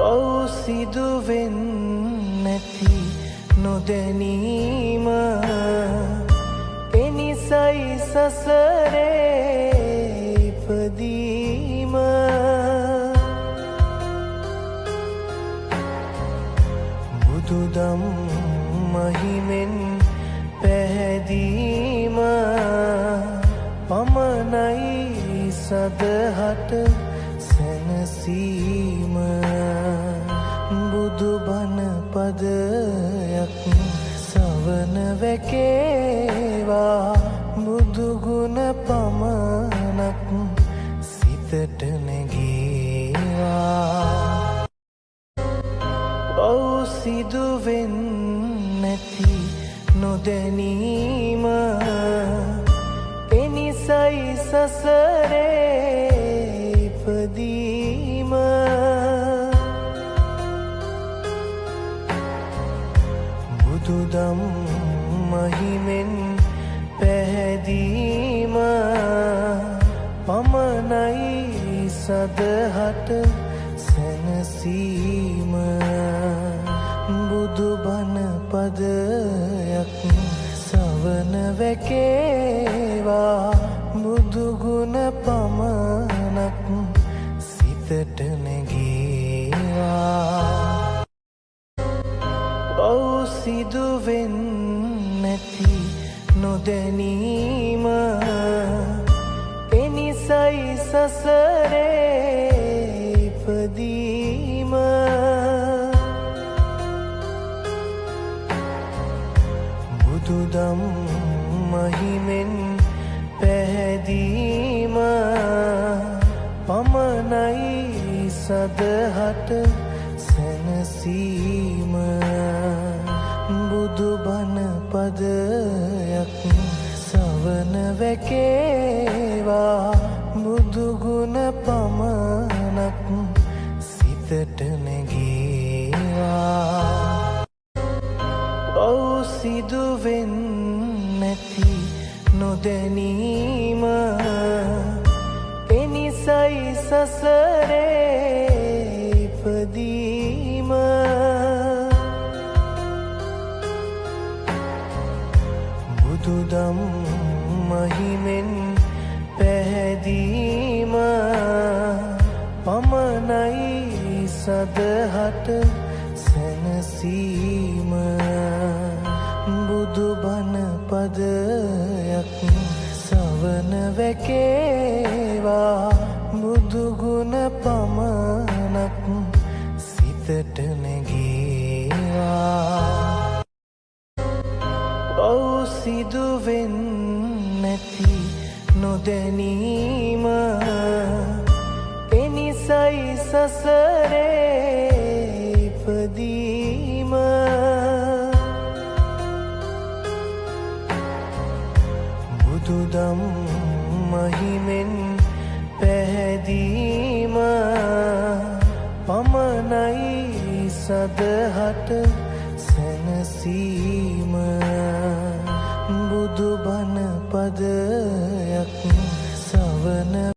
ඔව් සිදුවෙන් නැති නොදැනීම එනිසයි සසරේ ඉපදීම බුදුදම් මහිමෙන් පැහැදීම පමණයි සදහට සැනසීම බුදුබණ පදයක් සවන වැකේවා බුදුගුණ පමණක් සිතට නැගේවා ඔව් සිදුවෙන් නැති නොදැනීම එනිසයි සසරේ ඉපදීම බුදුදම් මහිමෙන් පැහැදීම පමණයි සදහට සැනසීම බුදුබණ පදයක් සවන වැකේවා බුදුගුණ පමණක් සිතට නැගේවා ඔව් සිදුවෙන් නැති නොදැනීම එනිසයි සසරේ ඉපදීම බුදුදම් මහිමෙන් පැහැදීම පමණයි සදහට සැනසීම බුදුබණ පදයක් සවන වැකේවා බුදුගුණ පමණක් සිතට නැගේවා ඔව් සිදුවෙන් නැති නොදැනීම එනිසයි සසරේ ඉපදීම බුදුදම් මහිමෙන් පැහැදීම පමණයි සදහට සැනසීම බුදුබණ පදයක් සවන වැකේවා බුදුගුණ පමණක් සිතට නැගේවා ඔව් සිදුවෙන් නැති නොදැනීම එනිසයි සසරේ ඉපදීම බුදුදම් මහිමෙන් පැහැදීම පමණයි සදහට සැනසීම බුදුබණ පදයක් සවන